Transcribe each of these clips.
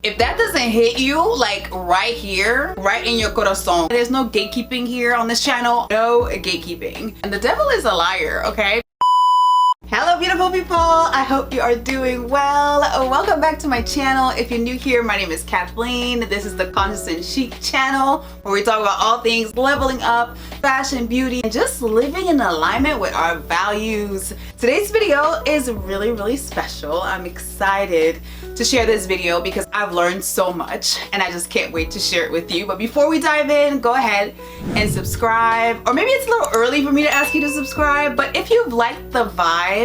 If that doesn't hit you like right here, right in your corazón, there's no gatekeeping here on this channel. No gatekeeping. And the devil is a liar, okay? Hello beautiful people, I hope you are doing well. Welcome back to my channel. If you're new here, my name is Kathleen. This is the Conscious and Chic channel where we talk about all things leveling up, fashion, beauty, and just living in alignment with our values. Today's video is really special. I'm excited to share this video because I've learned so much and I just can't wait to share it with you. But before we dive in, go ahead and subscribe. Or maybe it's a little early for me to ask you to subscribe, but if you've liked the vibe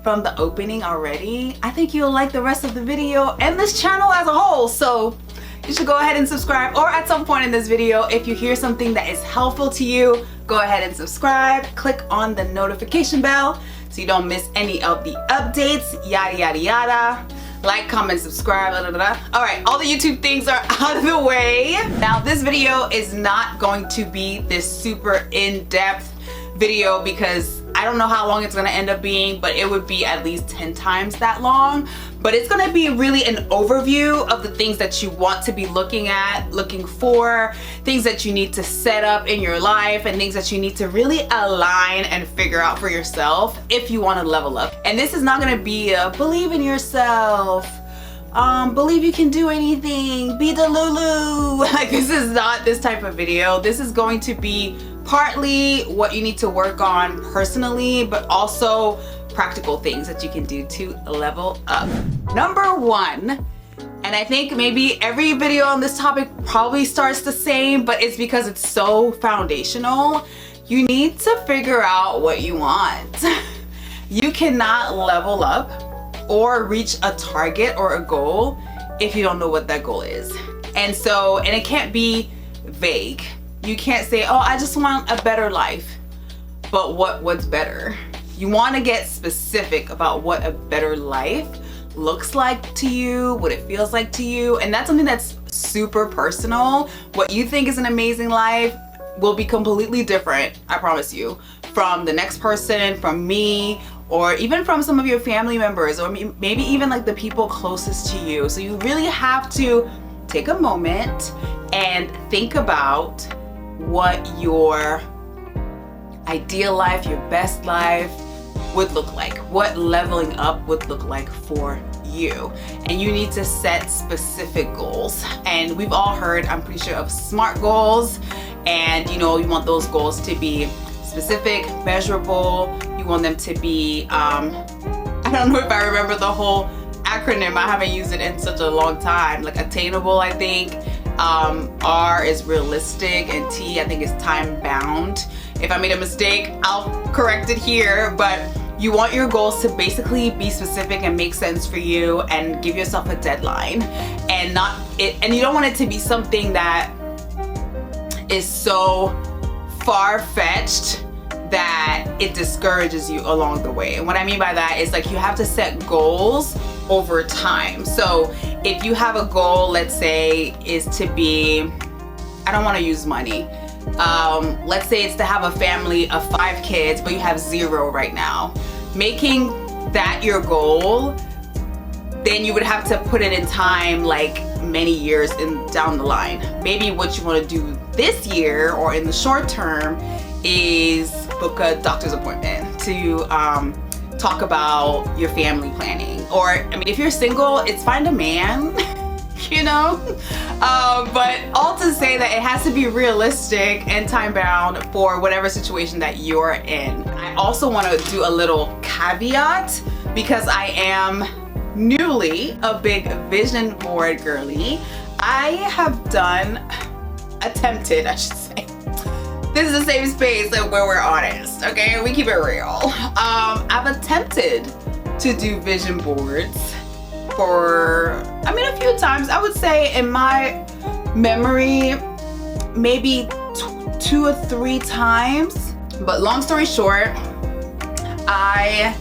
from the opening already, I think you'll like the rest of the video and this channel as a whole. So you should go ahead and subscribe, or at some point in this video, if you hear something that is helpful to you, go ahead and subscribe. Click on the notification bell so you don't miss any of the updates, yada yada yada. Like, comment, subscribe, blah, blah, blah. All right, all the YouTube things are out of the way. Now this video is not going to be this super in-depth video because I don't know how long it's gonna end up being, but it would be at least 10 times that long. But it's gonna be really an overview of the things that you want to be looking at, looking for, things that you need to set up in your life, and things that you need to really align and figure out for yourself if you wanna level up. And this is not gonna be a believe in yourself, believe you can do anything, be the Lulu. Like, this is not this type of video. This is going to be partly what you need to work on personally, but also practical things that you can do to level up. Number one, and I think maybe every video on this topic probably starts the same, but it's because it's so foundational. You need to figure out what you want. You cannot level up or reach a target or a goal if you don't know what that goal is. And it can't be vague. You can't say, oh, I just want a better life. But what's better? You want to get specific about what a better life looks like to you, what it feels like to you. And that's something that's super personal. What you think is an amazing life will be completely different, I promise you, from the next person, from me, or even from some of your family members, or maybe even like the people closest to you. So you really have to take a moment and think about what your ideal life, your best life would look like, what leveling up would look like for you. And you need to set specific goals. And we've all heard, I'm pretty sure, of SMART goals. And you know, you want those goals to be specific, measurable. You want them to be, I don't know if I remember the whole acronym. I haven't used it in such a long time. Like attainable, I think. R is realistic, and T, I think, is time bound. If I made a mistake, I'll correct it here, but you want your goals to basically be specific and make sense for you and give yourself a deadline, and and you don't want it to be something that is so far-fetched that it discourages you along the way. And what I mean by that is, like, you have to set goals over time. So if you have a goal, let's say, is to be, I don't want to use money. Let's say it's to have a family of 5 kids, but you have 0 right now. Making that your goal, then you would have to put it in time, like many years down the line. Maybe what you want to do this year or in the short term is book a doctor's appointment to talk about your family planning. Or, I mean, if you're single, it's find a man, you know? But all to say that it has to be realistic and time bound for whatever situation that you're in. I also want to do a little caveat because I am newly a big vision board girly. I have attempted, I should say. This is a safe space where we're honest, okay? We keep it real. I've attempted to do vision boards for, I mean, a few times. I would say in my memory, maybe 2 or 3 times. But long story short, I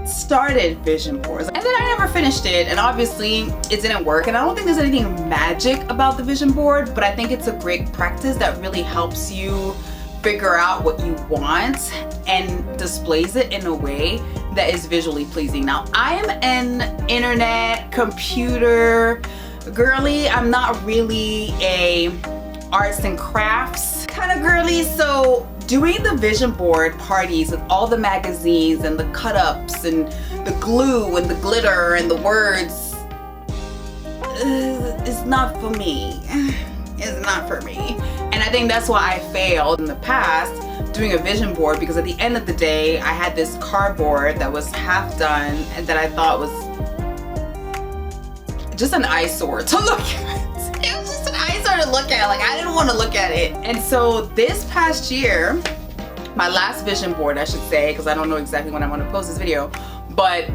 started vision boards and then I never finished it, and obviously it didn't work. And I don't think there's anything magic about the vision board, but I think it's a great practice that really helps you figure out what you want and displays it in a way that is visually pleasing. Now, I am an internet computer girly. I'm not really a arts and crafts kind of girly, so doing the vision board parties with all the magazines and the cut-ups and the glue and the glitter and the words is not for me. It's not for me. And I think that's why I failed in the past doing a vision board, because at the end of the day I had this cardboard that was half done and that I thought was just an eyesore to look at. It was just an eyesore to look at. Like, I didn't want to look at it. And so this past year, my last vision board, I should say, because I don't know exactly when I want to post this video, but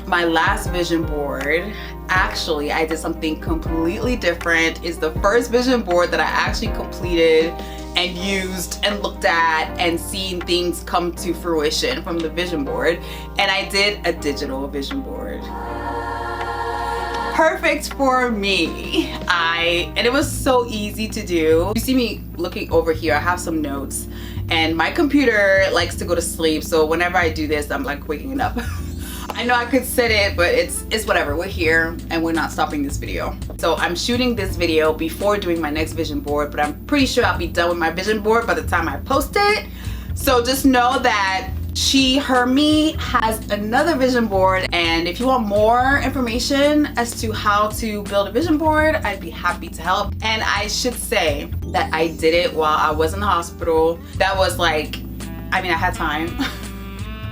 my last vision board, actually I did something completely different. It's the first vision board that I actually completed and used and looked at and seen things come to fruition from the vision board. And I did a digital vision board. Perfect for me. And it was so easy to do. You see me looking over here, I have some notes, and my computer likes to go to sleep, so whenever I do this, I'm like waking it up. I know I could set it, but it's whatever. We're here and we're not stopping this video. So I'm shooting this video before doing my next vision board, but I'm pretty sure I'll be done with my vision board by the time I post it. So just know that She, Her, Me has another vision board, and if you want more information as to how to build a vision board, I'd be happy to help. And I should say that I did it while I was in the hospital. That was like, I mean, I had time.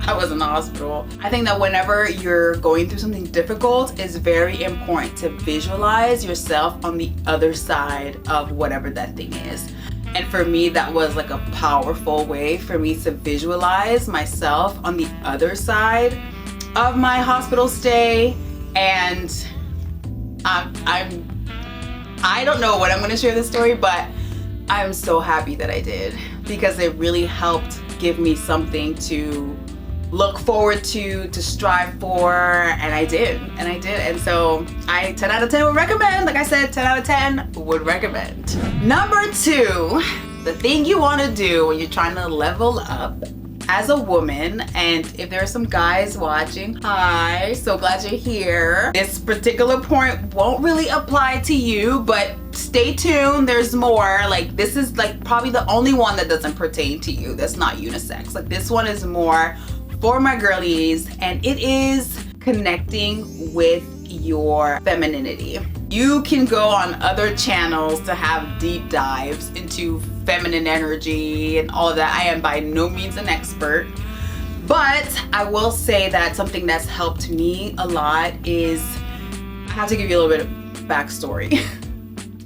I was in the hospital. I think that whenever you're going through something difficult, it's very important to visualize yourself on the other side of whatever that thing is. And for me, that was like a powerful way for me to visualize myself on the other side of my hospital stay. And I don't know when I'm gonna share this story, but I'm so happy that I did, because it really helped give me something to look forward to strive for, and I did. And so I 10 out of 10 would recommend. Like I said, 10 out of 10 would recommend. Number 2, the thing you want to do when you're trying to level up as a woman, and if there are some guys watching, hi, so glad you're here. This particular point won't really apply to you, but stay tuned, there's more. Like, this is like probably the only one that doesn't pertain to you, that's not unisex. Like, this one is more for my girlies, and it is connecting with your femininity. You can go on other channels to have deep dives into feminine energy and all of that. I am by no means an expert, but I will say that something that's helped me a lot is, I have to give you a little bit of backstory.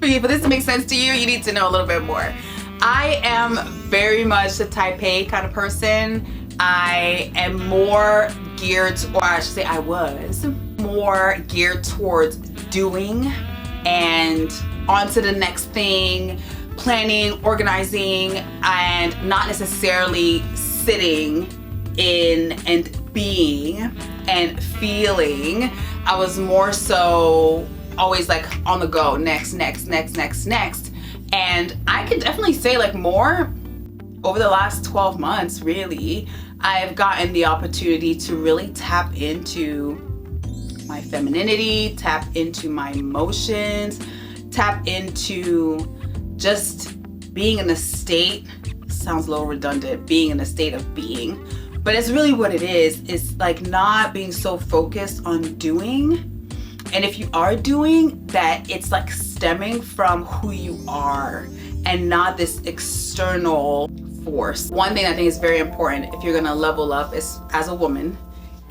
For this to make sense to you, you need to know a little bit more. I am very much the type A kind of person. I am more geared, or I should say I was more geared towards doing and on to the next thing, planning, organizing, and not necessarily sitting in and being and feeling. I was more so always like on the go, next. And I can definitely say, like, more over the last 12 months, really, I've gotten the opportunity to really tap into my femininity, tap into my emotions, tap into just being in a state, sounds a little redundant, being in a state of being, but it's really what it is. It's like not being so focused on doing. And if you are doing that, it's like stemming from who you are and not this external force. One thing I think is very important if you're gonna level up as a woman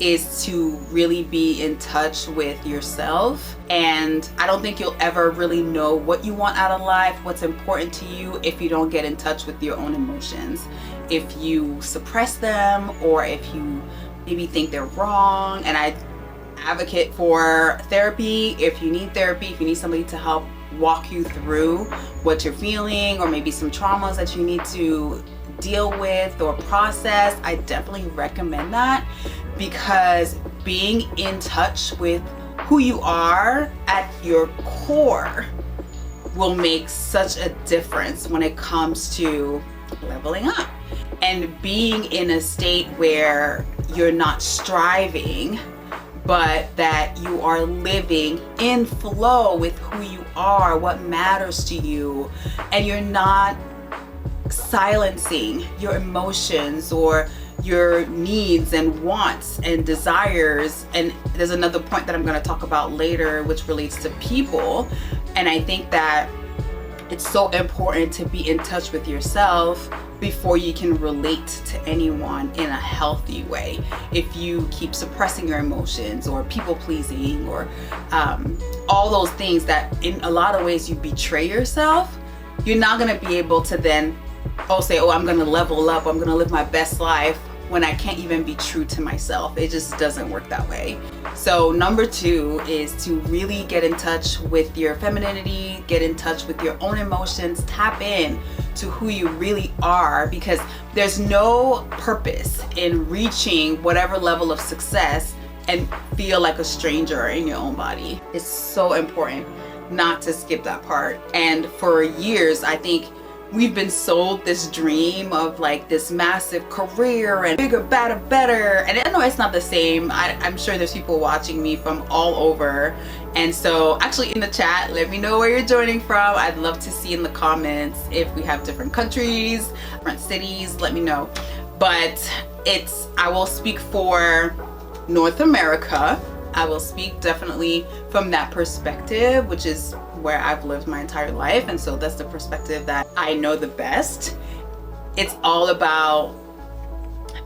is to really be in touch with yourself. And I don't think you'll ever really know what you want out of life, what's important to you, if you don't get in touch with your own emotions. If you suppress them, or if you maybe think they're wrong. And I advocate for therapy. If you need therapy, if you need somebody to help walk you through what you're feeling, or maybe some traumas that you need to deal with or process, I definitely recommend that, because being in touch with who you are at your core will make such a difference when it comes to leveling up and being in a state where you're not striving, but that you are living in flow with who you are, what matters to you, and you're not silencing your emotions or your needs and wants and desires. And there's another point that I'm going to talk about later, which relates to people. And I think that it's so important to be in touch with yourself before you can relate to anyone in a healthy way. If you keep suppressing your emotions or people pleasing or all those things that in a lot of ways you betray yourself, you're not going to be able to then say, oh, I'm going to level up, I'm going to live my best life, when I can't even be true to myself. It just doesn't work that way. So number 2 is to really get in touch with your femininity, get in touch with your own emotions, tap in to who you really are, because there's no purpose in reaching whatever level of success and feel like a stranger in your own body. It's so important not to skip that part. And for years, I think we've been sold this dream of like this massive career and bigger, badder, better. And I know it's not the same. I'm sure there's people watching me from all over. And so actually in the chat, let me know where you're joining from. I'd love to see in the comments if we have different countries, different cities, let me know. But I will speak for North America. I will speak definitely from that perspective, which is where I've lived my entire life. And so that's the perspective that I know the best. It's all about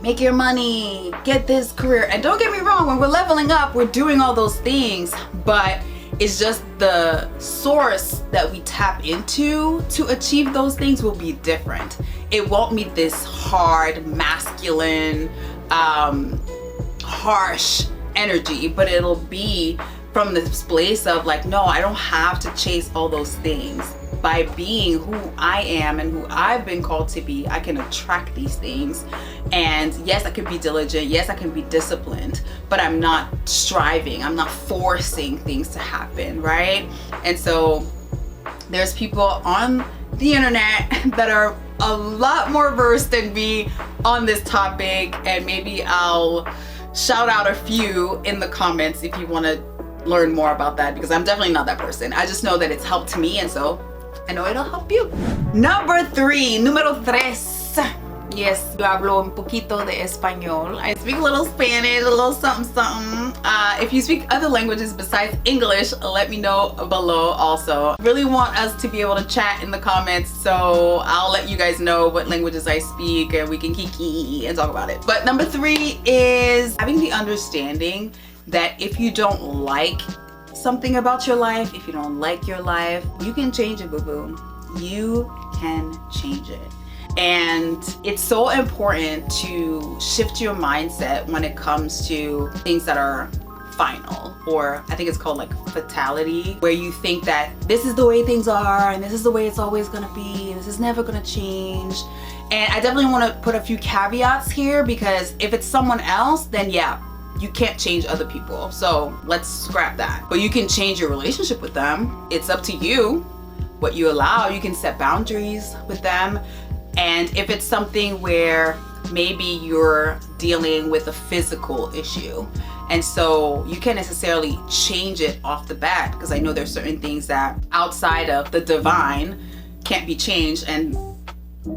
make your money, get this career. And don't get me wrong, when we're leveling up, we're doing all those things, but it's just the source that we tap into to achieve those things will be different. It won't be this hard, masculine, harsh energy, but it'll be from this place of like, no, I don't have to chase all those things. By being who I am and who I've been called to be, I can attract these things. And yes, I can be diligent, yes, I can be disciplined, but I'm not striving, I'm not forcing things to happen, right? And so there's people on the internet that are a lot more versed than me on this topic, and maybe I'll shout out a few in the comments if you want to learn more about that, because I'm definitely not that person. I just know that it's helped me, and so I know it'll help you. Number 3, número 3. Yes, yo hablo un poquito de español. I speak a little Spanish, a little something, something. If you speak other languages besides English, let me know below also. Really want us to be able to chat in the comments, so I'll let you guys know what languages I speak and we can kiki and talk about it. But number 3 is having the understanding that if you don't like something about your life, if you don't like your life, you can change it, boo-boo. You can change it. And it's so important to shift your mindset when it comes to things that are final, or I think it's called like fatality, where you think that this is the way things are and this is the way it's always gonna be and this is never gonna change. And I definitely want to put a few caveats here, because if it's someone else, then yeah, you can't change other people, so let's scrap that. But you can change your relationship with them. It's up to you what you allow. You can set boundaries with them. And if it's something where maybe you're dealing with a physical issue, and so you can't necessarily change it off the bat, because I know there's certain things that outside of the divine can't be changed, and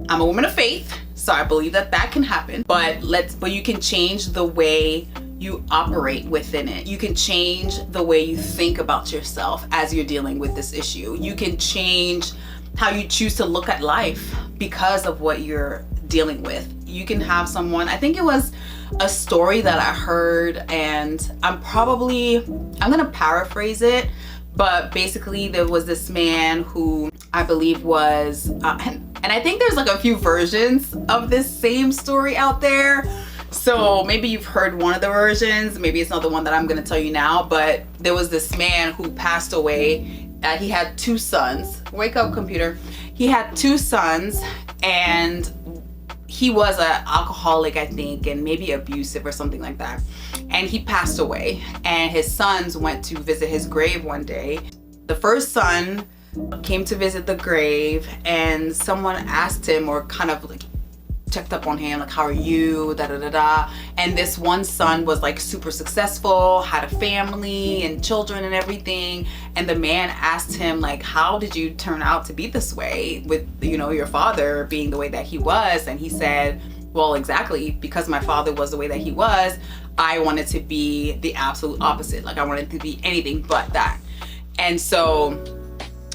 I'm a woman of faith, so I believe that that can happen. But you can change the way you operate within it. You can change the way you think about yourself as you're dealing with this issue. You can change how you choose to look at life because of what you're dealing with. You can have someone, I think it was a story that I heard, and I'm gonna paraphrase it, but basically there was this man who I believe was, and I think there's like a few versions of this same story out there. So maybe you've heard one of the versions, maybe it's not the one that I'm gonna tell you now, but there was this man who passed away. He had 2 sons. Wake up, computer. He had 2 sons, and he was an alcoholic, I think, and maybe abusive or something like that. And he passed away, and his sons went to visit his grave one day. The first son came to visit the grave, and someone asked him, or kind of like checked up on him, like, how are you, da da da da. And this one son was like super successful, had a family and children and everything. And the man asked him, like, how did you turn out to be this way with, you know, your father being the way that he was? And he said, well, exactly, because my father was the way that he was, I wanted to be the absolute opposite. Like, I wanted to be anything but that. And so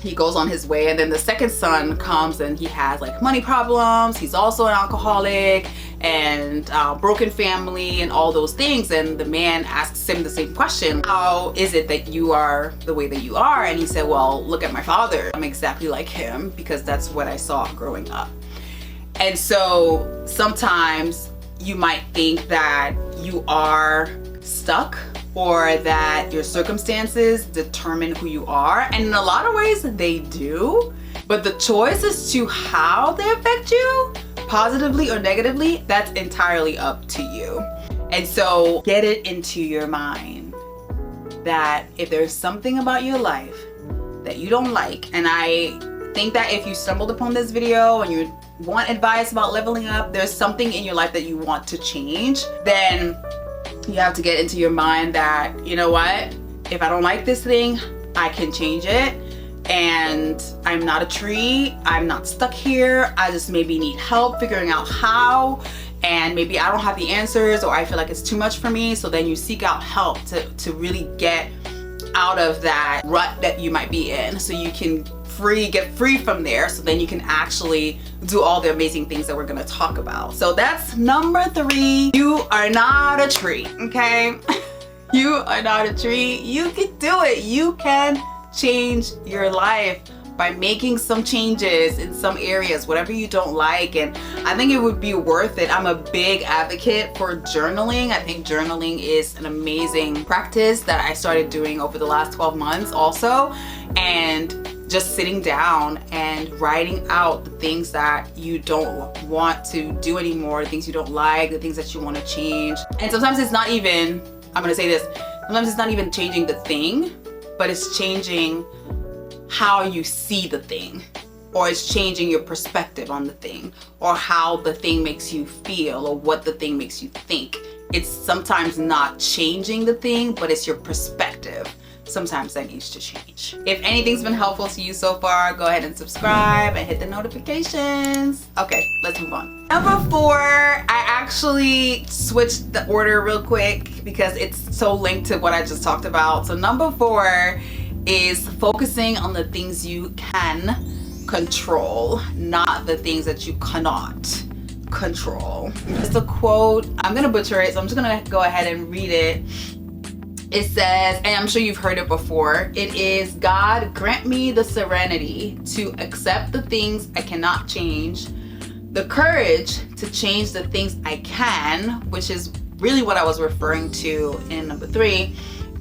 he goes on his way, and then the second son comes and he has like money problems. He's also an alcoholic and broken family and all those things. And the man asks him the same question, how is it that you are the way that you are? And he said, well, look at my father. I'm exactly like him because that's what I saw growing up. And so sometimes you might think that you are stuck or that your circumstances determine who you are. And in a lot of ways they do, but the choice as to how they affect you, positively or negatively, that's entirely up to you. And so get it into your mind that if there's something about your life that you don't like, and I think that if you stumbled upon this video and you want advice about leveling up, there's something in your life that you want to change, then you have to get into your mind that, you know what, if I don't like this thing, I can change it. And I'm not a tree, I'm not stuck here, I just maybe need help figuring out how, and maybe I don't have the answers, or I feel like it's too much for me. So then you seek out help to really get out of that rut that you might be in, so you can get free from there, so then you can actually do all the amazing things that we're gonna talk about. So that's number 3. You are not a tree, okay? You are not a tree. You can do it. You can change your life by making some changes in some areas, whatever you don't like. And I think it would be worth it. I'm a big advocate for journaling. I think journaling is an amazing practice that I started doing over the last 12 months also. And just sitting down and writing out the things that you don't want to do anymore, the things you don't like, the things that you want to change. And sometimes it's not even, I'm gonna say this, sometimes it's not even changing the thing, but it's changing how you see the thing, or it's changing your perspective on the thing, or how the thing makes you feel, or what the thing makes you think. It's sometimes not changing the thing, but it's your perspective. Sometimes that needs to change. If anything's been helpful to you so far, go ahead and subscribe and hit the notifications. Okay, let's move on. Number 4, I actually switched the order real quick because it's so linked to what I just talked about. So number 4 is focusing on the things you can control, not the things that you cannot control. It's a quote. I'm gonna butcher it, so I'm just gonna go ahead and read it. It says, and I'm sure you've heard it before, it is, God, grant me the serenity to accept the things I cannot change, the courage to change the things I can, which is really what I was referring to in number 3,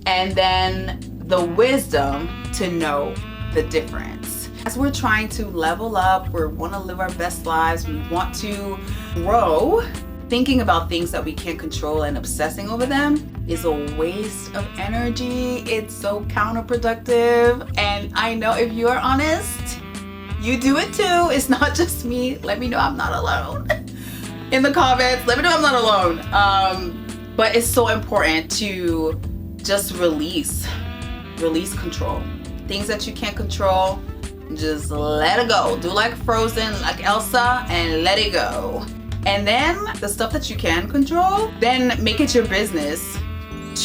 and then the wisdom to know the difference. As we're trying to level up, we want to live our best lives, we want to grow, thinking about things that we can't control and obsessing over them is a waste of energy. It's so counterproductive. And I know if you're honest, you do it too. It's not just me. Let me know I'm not alone. In the comments, let me know I'm not alone. But it's so important to just release control. Things that you can't control, just let it go. Do like Frozen, like Elsa, and let it go. And then the stuff that you can control, then make it your business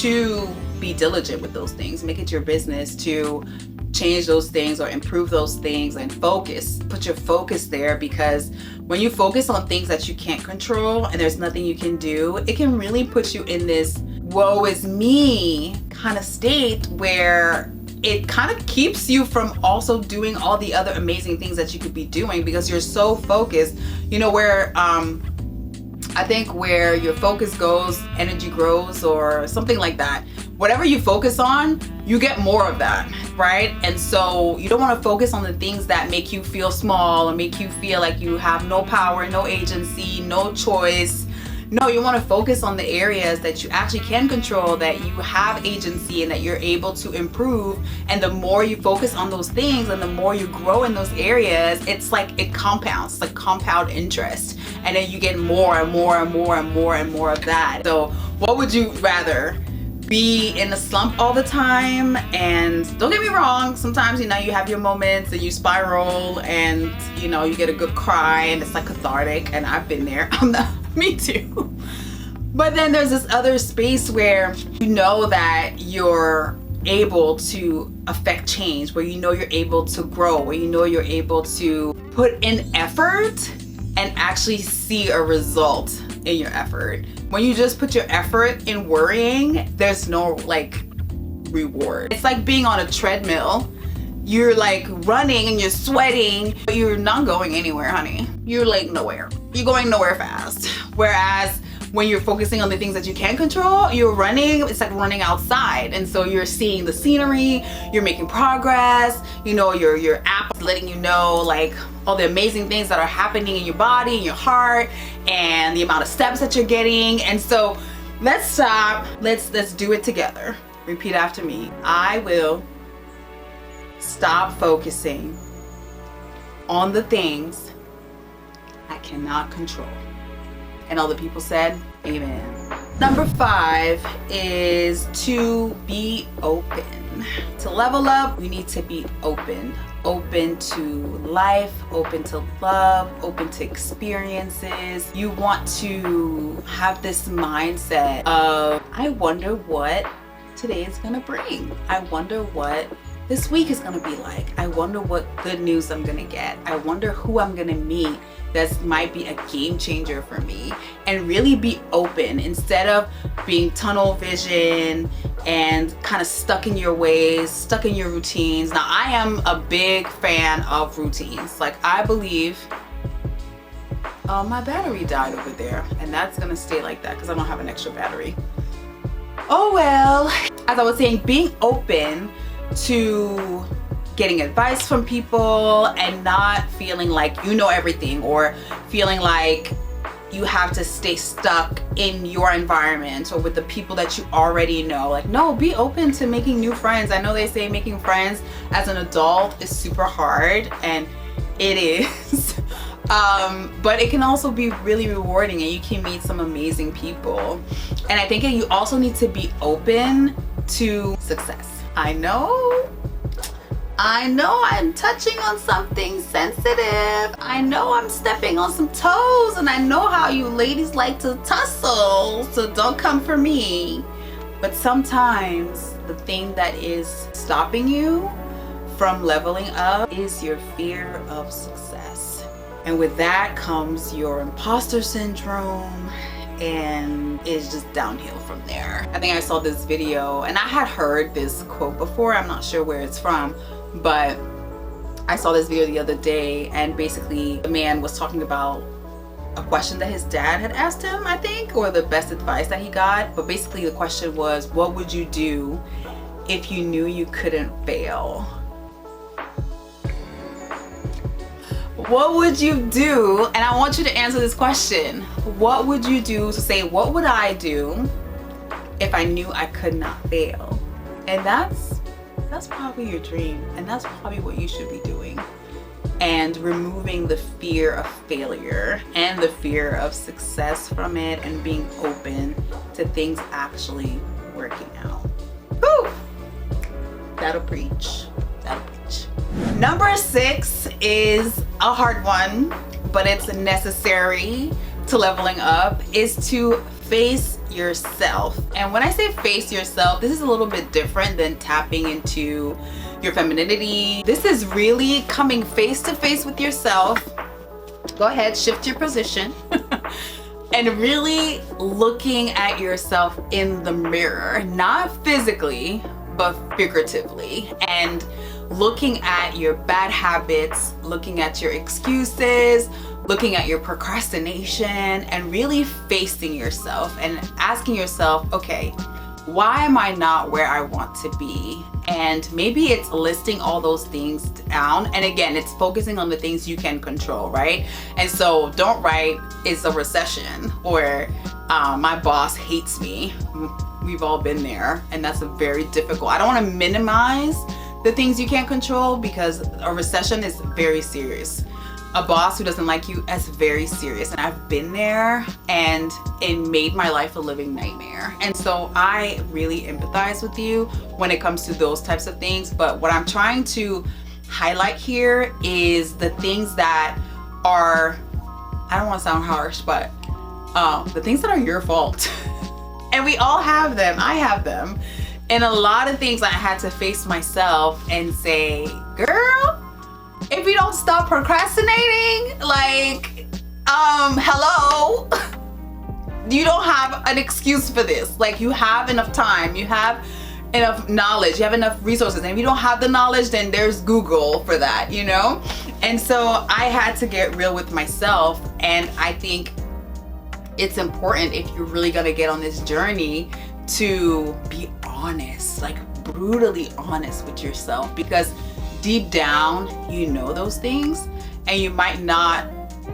to be diligent with those things. Make it your business to change those things or improve those things, and focus. Put your focus there, because when you focus on things that you can't control and there's nothing you can do, it can really put you in this woe is me kind of state where it kind of keeps you from also doing all the other amazing things that you could be doing, because you're so focused. You know, where I think where your focus goes, energy grows, or something like that. Whatever you focus on, you get more of that, right? And so you don't want to focus on the things that make you feel small or make you feel like you have no power, no agency, no choice, No, you want to focus on the areas that you actually can control, that you have agency and that you're able to improve. And the more you focus on those things and the more you grow in those areas, it's like it compounds, it's like compound interest. And then you get more and more and more and more and more of that. So what would you rather? Be in a slump all the time? And don't get me wrong, sometimes, you know, you have your moments and you spiral and, you know, you get a good cry and it's like cathartic, and I've been there. Me too. But then there's this other space where you know that you're able to affect change, where you know you're able to grow, where you know you're able to put in effort and actually see a result in your effort. When you just put your effort in worrying, there's no like reward. It's like being on a treadmill. You're like running and you're sweating, but you're not going anywhere, honey. You're like nowhere. You're going nowhere fast. Whereas when you're focusing on the things that you can control, you're running, it's like running outside. And so you're seeing the scenery, you're making progress, you know, your app is letting you know like all the amazing things that are happening in your body, in your heart, and the amount of steps that you're getting. And so let's stop, let's do it together. Repeat after me. I will stop focusing on the things I cannot control. And all the people said, amen. Number 5 is to be open. To level up, we need to be open. Open to life, open to love, open to experiences. You want to have this mindset of, I wonder what today is gonna bring. I wonder what this week is gonna be like. I wonder what good news I'm gonna get. I wonder who I'm gonna meet that might be a game changer for me. And really be open instead of being tunnel vision and kind of stuck in your ways, stuck in your routines. Now, I am a big fan of routines. Like, I believe, oh, my battery died over there, and that's gonna stay like that because I don't have an extra battery. Oh well. As I was saying, being open to getting advice from people and not feeling like you know everything, or feeling like you have to stay stuck in your environment or with the people that you already know. Like, no, be open to making new friends. I know they say making friends as an adult is super hard, and it is. But it can also be really rewarding, and you can meet some amazing people. And I think you also need to be open to success. I know I'm touching on something sensitive. I know I'm stepping on some toes, and I know how you ladies like to tussle, so don't come for me. But sometimes the thing that is stopping you from leveling up is your fear of success. And with that comes your imposter syndrome, and it's just downhill from there. I think I saw this video, and I had heard this quote before. I'm not sure where it's from, but I saw this video the other day, and basically the man was talking about a question that his dad had asked him, I think, or the best advice that he got. But basically the question was, what would you do if you knew you couldn't fail? What would you do? And I want you to answer this question. What would you do? To say, what would I do if I knew I could not fail? And that's probably your dream, and that's probably what you should be doing. And removing the fear of failure and the fear of success from it, and being open to things actually working out. Woo! That'll preach. That'll preach. Number 6 is a hard one, but it's necessary to leveling up, is to face yourself. And when I say face yourself, this is a little bit different than tapping into your femininity. This is really coming face to face with yourself. Go ahead, shift your position. And really looking at yourself in the mirror, not physically, but figuratively. And looking at your bad habits, looking at your excuses, looking at your procrastination, and really facing yourself and asking yourself, okay, why am I not where I want to be? And maybe it's listing all those things down. And again, it's focusing on the things you can control, right? And so don't write, it's a recession, or my boss hates me. We've all been there, and that's a very difficult. I don't want to minimize the things you can't control, because a recession is very serious. A boss who doesn't like you is very serious, and I've been there, and it made my life a living nightmare. And so I really empathize with you when it comes to those types of things. But what I'm trying to highlight here is the things that are, I don't want to sound harsh, but the things that are your fault. And we all have them. I have them. And a lot of things I had to face myself and say, girl, if you don't stop procrastinating, like, hello, you don't have an excuse for this. Like, you have enough time, you have enough knowledge, you have enough resources. And if you don't have the knowledge, then there's Google for that, you know? And so I had to get real with myself. And I think it's important, if you're really gonna get on this journey, to be honest, like brutally honest with yourself, because deep down, you know those things, and you might not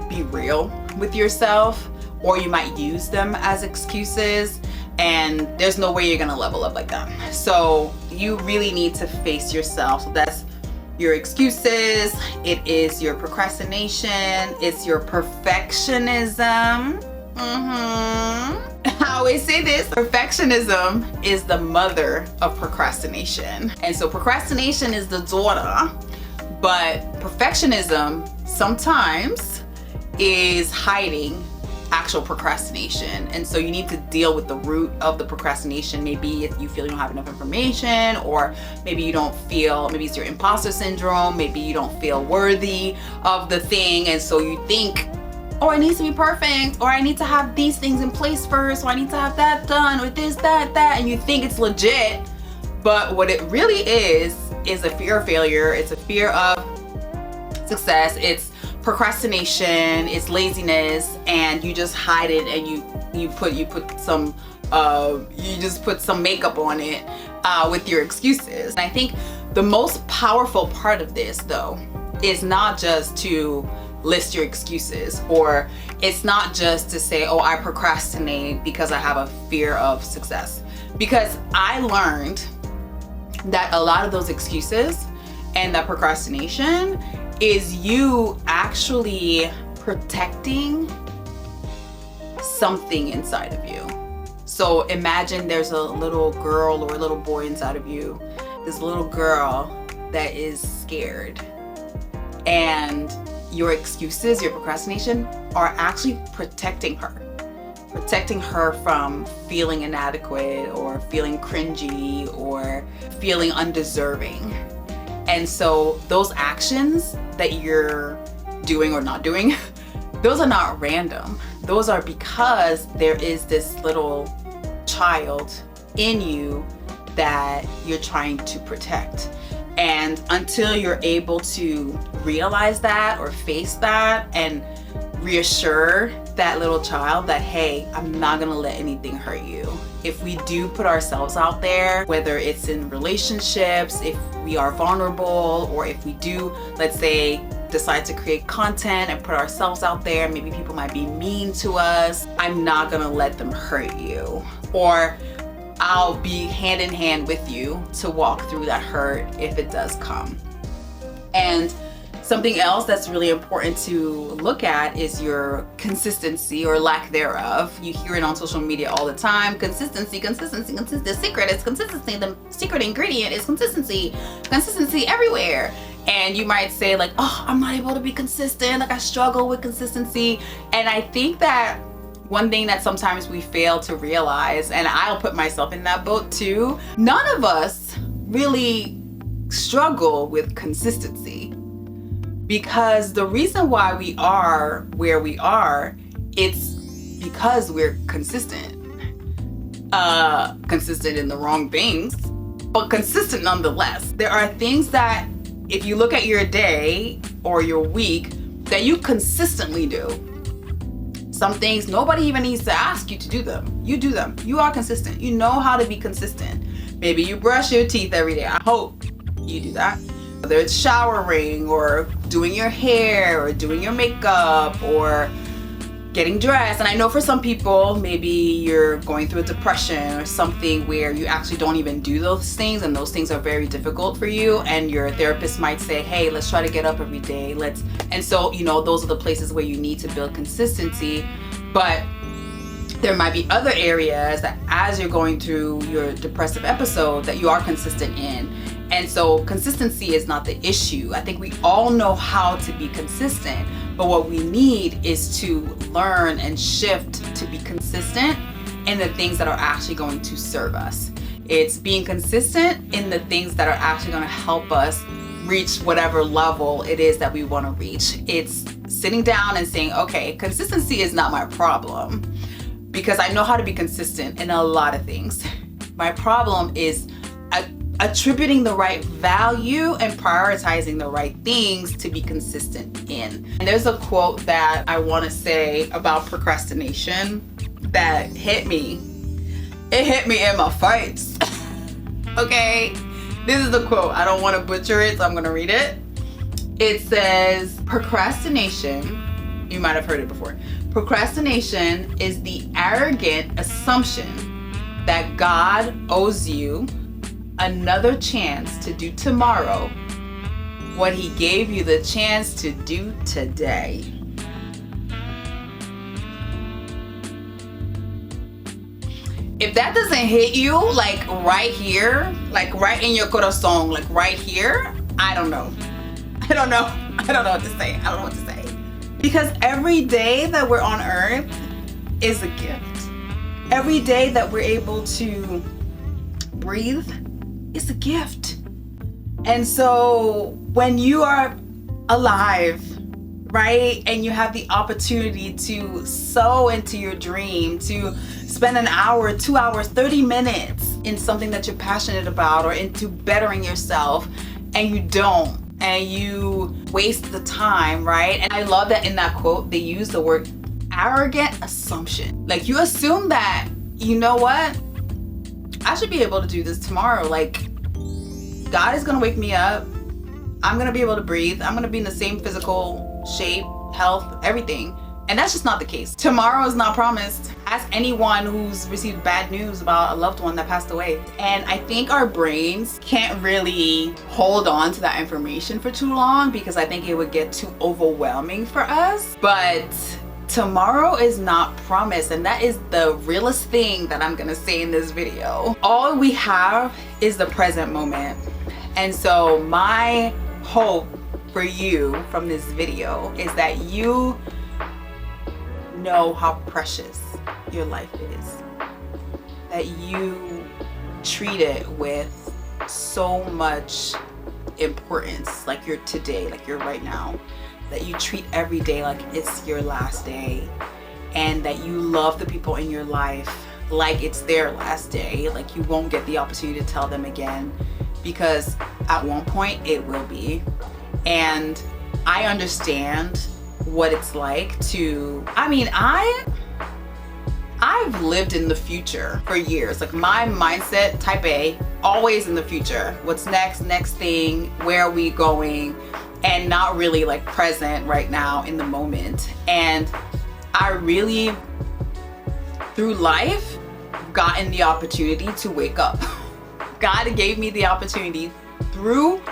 be real with yourself, or you might use them as excuses, and there's no way you're gonna level up like that. So you really need to face yourself. So that's your excuses, it is your procrastination, it's your perfectionism. I always say this, perfectionism is the mother of procrastination. And so procrastination is the daughter, but perfectionism sometimes is hiding actual procrastination. And so you need to deal with the root of the procrastination. Maybe if you feel you don't have enough information, or maybe you don't feel, maybe it's your imposter syndrome, maybe you don't feel worthy of the thing, and so you think, oh, it needs to be perfect, or I need to have these things in place first, or I need to have that done, or this, that, and you think it's legit. But what it really is a fear of failure. It's a fear of success. It's procrastination, it's laziness, and you just hide it, and you put some you just put some makeup on it with your excuses. And I think the most powerful part of this, though, is not just to list your excuses, or it's not just to say, oh, I procrastinate because I have a fear of success. Because I learned that a lot of those excuses and that procrastination is you actually protecting something inside of you. So imagine there's a little girl or a little boy inside of you, this little girl that is scared, and your excuses, your procrastination are actually protecting her from feeling inadequate, or feeling cringy, or feeling undeserving. And so those actions that you're doing or not doing, those are not random. Those are because there is this little child in you that you're trying to protect. And until you're able to realize that, or face that, and reassure that little child that, hey, I'm not gonna let anything hurt you. If we do put ourselves out there, whether it's in relationships, if we are vulnerable, or if we do, let's say, decide to create content and put ourselves out there, maybe people might be mean to us, I'm not gonna let them hurt you. Or I'll be hand in hand with you to walk through that hurt if it does come. And something else that's really important to look at is your consistency, or lack thereof. You hear it on social media all the time. Consistency. The secret is consistency. The secret ingredient is consistency. Consistency everywhere. And you might say like, oh, I'm not able to be consistent. Like, I struggle with consistency. And I think that one thing that sometimes we fail to realize, and I'll put myself in that boat too, none of us really struggle with consistency. Because the reason why we are where we are, it's because we're consistent. Consistent in the wrong things, but consistent nonetheless. There are things that, if you look at your day or your week, that you consistently do. Some things nobody even needs to ask you to do them. You do them. You are consistent. You know how to be consistent. Maybe you brush your teeth every day. I hope you do that. Whether it's showering or doing your hair or doing your makeup or getting dressed. And I know for some people, maybe you're going through a depression or something where you actually don't even do those things, and those things are very difficult for you, and your therapist might say, hey, let's try to get up every day. And so, you know, those are the places where you need to build consistency. But there might be other areas that as you're going through your depressive episode that you are consistent in. And so consistency is not the issue. I think we all know how to be consistent, but what we need is to learn and shift to be consistent in the things that are actually going to serve us. It's being consistent in the things that are actually going to help us reach whatever level it is that we want to reach. It's sitting down and saying, okay, consistency is not my problem, because I know how to be consistent in a lot of things. My problem is attributing the right value and prioritizing the right things to be consistent in. And there's a quote that I want to say about procrastination that hit me. It hit me in my face. Okay, this is the quote. I don't want to butcher it, so I'm going to read it. It says, procrastination, you might have heard it before. Procrastination is the arrogant assumption that God owes you another chance to do tomorrow what he gave you the chance to do today. If that doesn't hit you like right here, like right in your corazón, like right here, I don't know what to say. I don't know what to say. Because every day that we're on earth is a gift. Every day that we're able to breathe is a gift. And so when you are alive, right, and you have the opportunity to sow into your dream, to spend an hour, 2 hours, 30 minutes in something that you're passionate about or into bettering yourself, and you don't, and you waste the time, right? And I love that in that quote, they use the word arrogant assumption. Like, you assume that, you know what? I should be able to do this tomorrow. Like, God is gonna wake me up. I'm gonna be able to breathe. I'm gonna be in the same physical shape, health, everything. And that's just not the case. Tomorrow is not promised. Ask anyone who's received bad news about a loved one that passed away. And I think our brains can't really hold on to that information for too long, because I think it would get too overwhelming for us. But tomorrow is not promised, and that is the realest thing that I'm gonna say in this video. All we have is the present moment. And so my hope for you from this video is that you know how precious your life is, that you treat it with so much importance, like you're today, like you're right now, that you treat every day like it's your last day, and that you love the people in your life like it's their last day, like you won't get the opportunity to tell them again, because at one point it will be. And I understand what it's like to, I've lived in the future for years. Like, my mindset, type A, always in the future. What's next thing, where are we going? And not really like present right now in the moment. And I really, through life, gotten the opportunity to wake up. God gave me the opportunity through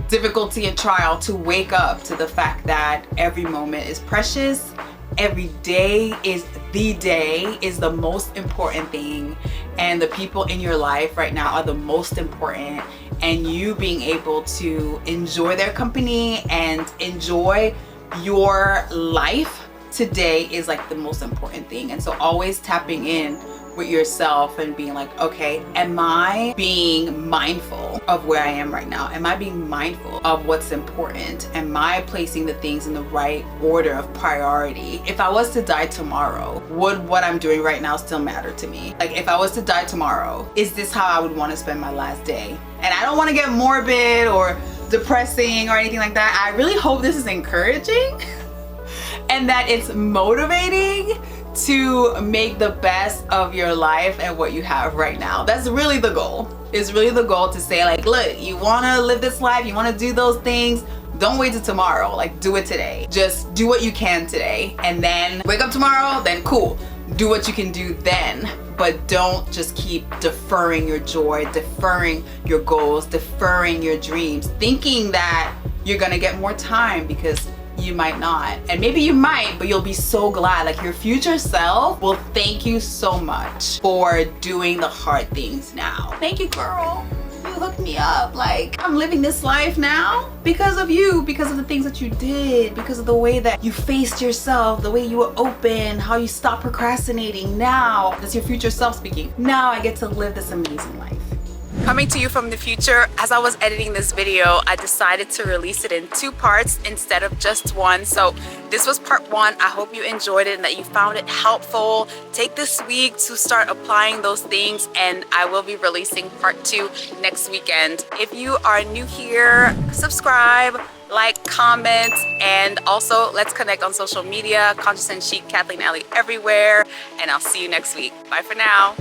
difficulty and trial to wake up to the fact that every moment is precious. Every day is the most important thing, and the people in your life right now are the most important, and you being able to enjoy their company and enjoy your life today is like the most important thing. And so always tapping in with yourself and being like, okay, am I being mindful of where I am right now? Am I being mindful of what's important? Am I placing the things in the right order of priority? If I was to die tomorrow, would what I'm doing right now still matter to me? Like, if I was to die tomorrow, is this how I would want to spend my last day? And I don't want to get morbid or depressing or anything like that. I really hope this is encouraging. and that it's motivating to make the best of your life and what you have right now. That's really the goal. It's really the goal to say like, look, you want to live this life, you want to do those things, don't wait till tomorrow. Like, do it today. Just do what you can today, and then wake up tomorrow, then cool, do what you can do then. But don't just keep deferring your joy, deferring your goals, deferring your dreams, thinking that you're gonna get more time, because you might not. And maybe you might, but you'll be so glad. Like, your future self will thank you so much for doing the hard things now. Thank you, girl. You hooked me up. Like, I'm living this life now because of you, because of the things that you did, because of the way that you faced yourself, the way you were open, how you stopped procrastinating. Now, that's your future self speaking. Now I get to live this amazing life. Coming to you from the future. As I was editing this video, I decided to release it in 2 parts instead of just 1. So this was part 1. I hope you enjoyed it and that you found it helpful. Take this week to start applying those things, and I will be releasing part 2 next weekend. If you are new here, subscribe, like, comment, and also let's connect on social media. Conscious and Chic, Kathleen Ellie everywhere, and I'll see you next week. Bye for now.